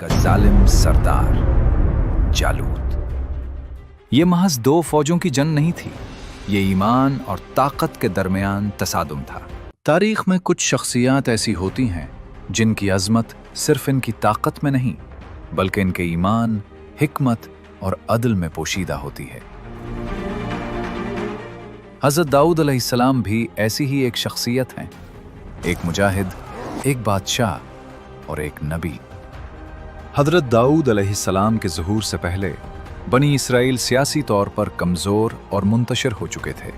इनका जालिम सरदार जालूत। ये महज दो फौजों की जंग नहीं थी, ये ईमान और ताकत के दरमियान तसादुम था। तारीख में कुछ शख्सियात ऐसी होती हैं जिनकी अजमत सिर्फ इनकी ताकत में नहीं बल्कि इनके ईमान, हिकमत और अदल में पोशीदा होती है। हज़रत दाऊद अलैहिस्सलाम भी ऐसी ही एक शख्सियत हैं, एक मुजाहिद, एक बादशाह और एक नबी। हज़रत दाऊद अलैहिस्सलाम के ज़ुहूर से पहले बनी इसराइल सियासी तौर पर कमज़ोर और मुंतशिर हो चुके थे,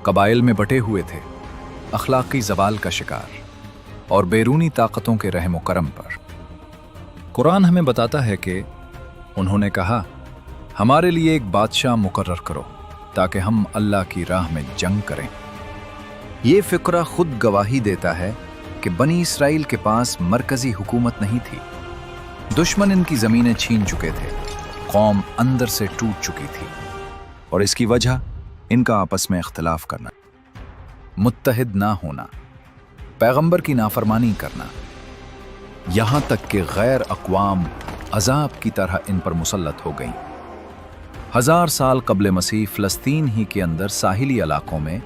कबाइल में बटे हुए थे, अखलाकी ज़वाल का शिकार और बैरूनी ताकतों के रहम व करम पर। कुरान हमें बताता है कि उन्होंने कहा, हमारे लिए एक बादशाह मुकर्रर करो ताकि हम अल्लाह की राह में जंग करें। ये फ़िक्रा खुद गवाही देता है कि बनी इसराइल के पास मरकज़ी हुकूमत नहीं थी। दुश्मन इनकी ज़मीनें छीन चुके थे, कौम अंदर से टूट चुकी थी और इसकी वजह इनका आपस में इख्तिलाफ करना, मुत्तहिद ना होना, पैगंबर की नाफरमानी करना, यहाँ तक कि गैर अक़वाम अज़ाब की तरह इन पर मुसल्लत हो गईं। 1000 साल क़ब्ल मसीह फ़लस्तीन ही के अंदर साहिली इलाकों में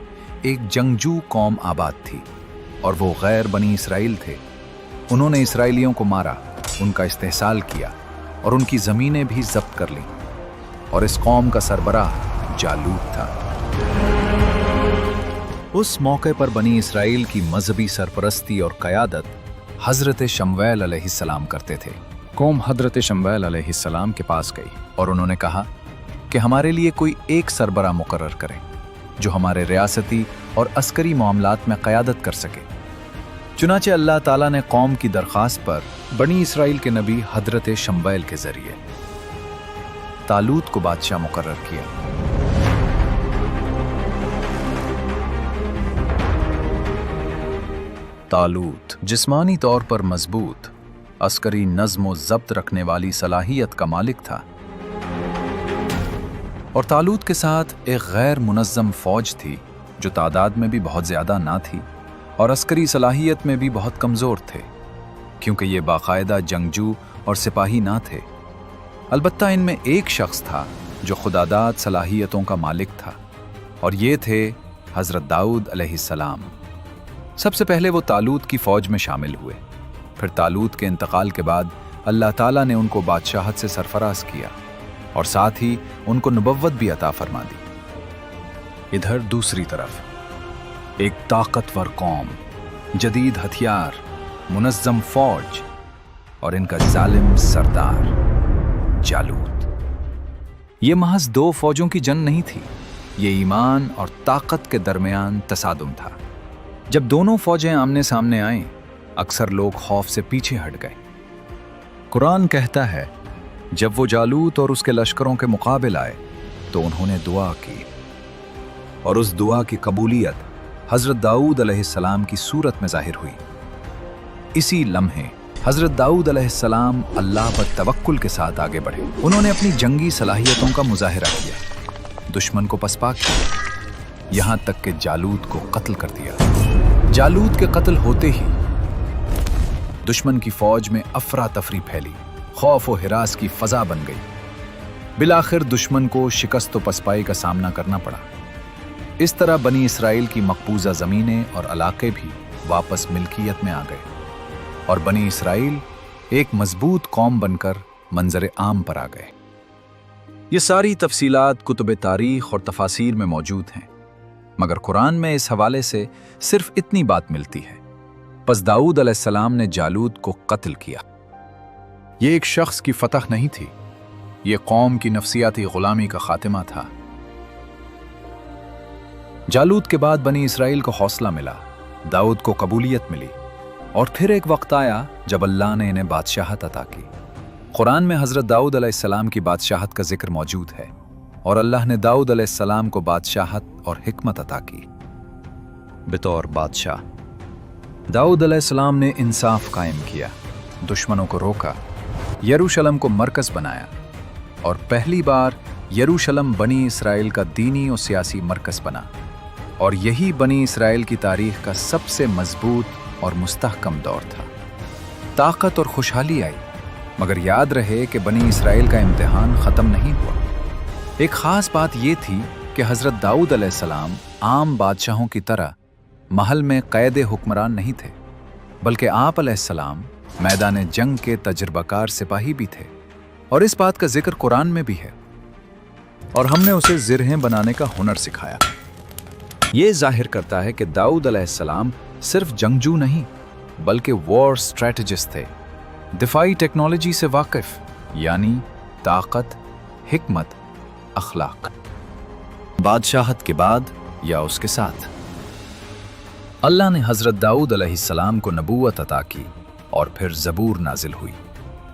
एक जंगजू कौम आबाद थी और वो गैर बनी इसराइल थे। उन्होंने इसराइलियों को मारा, उनका इस्तेहसाल किया और उनकी ज़मीनें भी ज़ब्त कर लीं और इस कौम का सरबराह जालूत था। उस मौके पर बनी इसराइल की मजहबी सरपरस्ती और क़यादत हज़रत शमूएल अलैहिस्सलाम करते थे। कौम हज़रत शमूएल अलैहिस्सलाम के पास गई और उन्होंने कहा कि हमारे लिए कोई एक सरबराह मुकर्रर करें जो हमारे रियासती और अस्करी मामलात में क़यादत कर सके। चुनाचे अल्लाह ताला ने कौम की दरख्वास्त पर बनी इसराइल के नबी हज़रत शमूएल के ज़रिए तालूत को बादशाह मुकर्रर किया। तालूत जिस्मानी तौर पर मजबूत, अस्करी नज़्म व ज़ब्त रखने वाली सलाहियत का मालिक था और तालूत के साथ एक गैर मुनज़्ज़म फ़ौज थी जो तादाद में भी बहुत ज़्यादा ना थी और अस्करी सलाहियत में भी बहुत कमज़ोर थे, क्योंकि ये बाकायदा जंगजू और सिपाही ना थे। अलबत्ता इनमें एक शख्स था जो खुदादाद सलाहियतों का मालिक था और ये थे हज़रत दाऊद अलैहिस्सलाम। सबसे पहले वो तालूत की फ़ौज में शामिल हुए, फिर तालूत के इंतकाल के बाद अल्लाह ताला ने उनको बादशाहत से सरफराज किया और साथ ही उनको नबुव्वत भी अता फरमा दी। इधर दूसरी तरफ एक ताकतवर कौम, जदीद हथियार, मुनज़्ज़म फ़ौज और इनका जालिम सरदार जालूत। ये महज दो फ़ौजों की जंग नहीं थी, ये ईमान और ताकत के दरमियान तसादुम था। जब दोनों फ़ौजें आमने सामने आईं, अक्सर लोग खौफ से पीछे हट गए। कुरान कहता है, जब वो जालूत और उसके लश्करों के मुकाबिल आए तो उन्होंने दुआ की और उस दुआ की कबूलियत हज़रत दाऊद अलैहिस्सलाम की सूरत में ज़ाहिर हुई। इसी लम्हे हज़रत दाऊद अलैहिस्सलाम अल्लाह पर तवक्कुल के साथ आगे बढ़े। उन्होंने अपनी जंगी सलाहियतों का मुज़ाहिरा किया, दुश्मन को पसपा किया, यहाँ तक कि जालूत को कत्ल कर दिया। जालूत के कत्ल होते ही दुश्मन की फ़ौज में अफरा तफरी फैली, खौफ व हिरास की फ़ज़ा बन गई। बिलाखिर दुश्मन को शिकस्त व पसपाई का सामना करना पड़ा। इस तरह बनी इसराइल की मकबूजा ज़मीनें और इलाके भी वापस मिल्कियत में आ गए और बनी इसराइल एक मजबूत कौम बनकर मंजर आम पर आ गए। ये सारी तफसीलात कुतुब तारीख और तफासीर में मौजूद हैं, मगर कुरान में इस हवाले से सिर्फ इतनी बात मिलती है, बस दाऊद अलैहिस्सलाम ने जालूत को कत्ल किया। ये एक शख्स की फतह नहीं थी, ये कौम की नफसियाती गुलामी का खातिमा था। जालूत के बाद बनी इसराइल को हौसला मिला, दाऊद को कबूलियत मिली और फिर एक वक्त आया जब अल्लाह ने इन्हें बादशाहत अता की। कुरान में हज़रत दाऊद अलैहिस्सलाम की बादशाहत का जिक्र मौजूद है और अल्लाह ने दाऊद अलैहिस्सलाम को बादशाहत और हिकमत अता की। बतौर बादशाह दाऊद अलैहिस्सलाम ने इंसाफ कायम किया, दुश्मनों को रोका, यरूशलेम को मरकज़ बनाया और पहली बार यरूशलेम बनी इसराइल का दीनी और सियासी मरकज़ बना और यही बनी इसराइल की तारीख का सबसे मजबूत और मुस्तहकम दौर था। ताकत और खुशहाली आई मगर याद रहे कि बनी इसराइल का इम्तिहान ख़त्म नहीं हुआ। एक ख़ास बात ये थी कि हज़रत दाऊद अलैहिस्सलाम आम बादशाहों की तरह महल में क़ैद हुक्मरान नहीं थे, बल्कि आप अलैहिस्सलाम मैदान जंग के तजुर्बाकार सिपाही भी थे। और इस बात का जिक्र कुरान में भी है। और हमने उसे ज़िरहें बनाने का हुनर सिखाया। ये जाहिर करता है कि दाऊद अलैहिस्सलाम सिर्फ जंगजू नहीं, बल्कि वॉर स्ट्रैटेजिस्ट थे, दिफाई टेक्नोलॉजी से वाकिफ, यानी ताकत, हिकमत, अखलाक। बादशाहत के बाद या उसके साथ अल्लाह ने हज़रत दाऊद अलैहिस्सलाम को नबूवत अता की और फिर ज़बूर नाजिल हुई।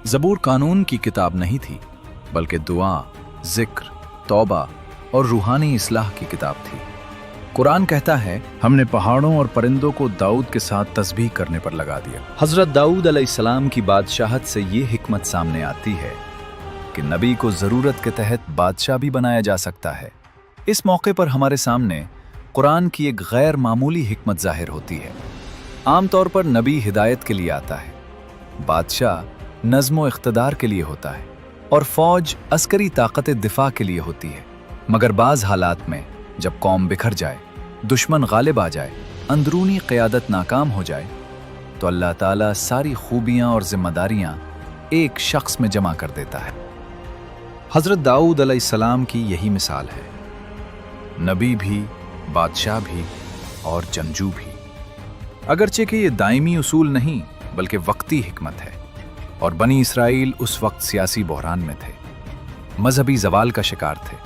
ज़बूर कानून की किताब नहीं थी, बल्कि दुआ, जिक्र, तौबा और रूहानी इस्लाह की किताब थी। कुरान कहता है, हमने पहाड़ों और परिंदों को दाऊद के साथ तस्बीह करने पर लगा दिया। हज़रत दाऊद अलैहिस्सलाम की बादशाहत से ये हिकमत सामने आती है कि नबी को ज़रूरत के तहत बादशाह भी बनाया जा सकता है। इस मौके पर हमारे सामने कुरान की एक गैर मामूली हिकमत ज़ाहिर होती है। आमतौर पर नबी हिदायत के लिए आता है, बादशाह नज़्म व इक़्तिदार के लिए होता है और फ़ौज अस्करी ताकत दिफा के लिए होती है। मगर बाज़ हालात में जब कौम बिखर जाए, दुश्मन गालिब आ जाए, अंदरूनी क़यादत नाकाम हो जाए, तो अल्लाह ताला सारी खूबियाँ और ज़िम्मेदारियाँ एक शख्स में जमा कर देता है। हज़रत दाऊद अलैहिस्सलाम की यही मिसाल है। नबी भी, बादशाह भी और जंगजू भी। अगरचे कि ये दायमी उसूल नहीं, बल्कि वक्ती हिकमत है। और बनी इसराइल उस वक्त सियासी बहरान में थे, मजहबी जवाल का शिकार थे,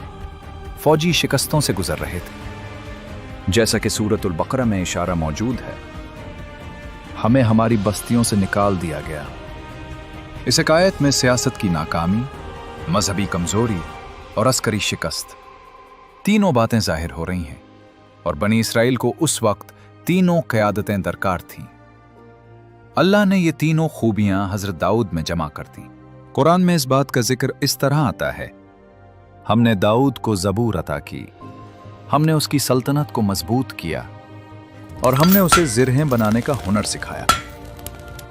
फौजी शिकस्तों से गुजर रहे थे। जैसा कि सूरतुल बकरा में इशारा मौजूद है, हमें हमारी बस्तियों से निकाल दिया गया। इस हिकायत में सियासत की नाकामी, मजहबी कमजोरी और अस्करी शिकस्त, तीनों बातें जाहिर हो रही हैं। और बनी इसराइल को उस वक्त तीनों क़यादतें दरकार थीं। अल्लाह ने ये तीनों खूबियां हज़रत दाऊद में जमा कर दी। कुरान में इस बात का जिक्र इस तरह आता है, हमने दाऊद को ज़बूर अता की, हमने उसकी सल्तनत को मजबूत किया और हमने उसे ज़िरहें बनाने का हुनर सिखाया।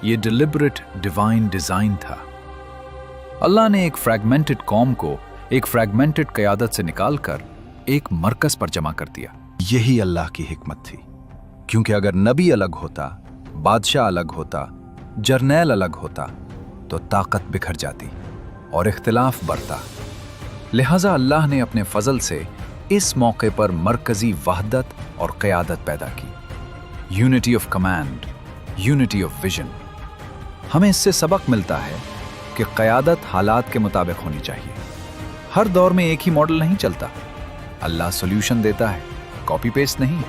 ये डिलिबरेट डिवाइन डिज़ाइन था। अल्लाह ने एक फ्रैगमेंटेड कौम को एक फ्रैगमेंटेड क़यादत से निकालकर एक मरकज़ पर जमा कर दिया। यही अल्लाह की हिकमत थी, क्योंकि अगर नबी अलग होता, बादशाह अलग होता, जर्नैल अलग होता, तो ताकत बिखर जाती और इख्तिलाफ बढ़ता। लिहाजा अल्लाह ने अपने फजल से इस मौके पर मरकजी वहदत और क़यादत पैदा की। Unity of command, unity of vision. हमें इससे सबक मिलता है कि क़यादत हालात के मुताबिक होनी चाहिए। हर दौर में एक ही मॉडल नहीं चलता। अल्लाह सॉल्यूशन देता है, कॉपी पेस्ट नहीं।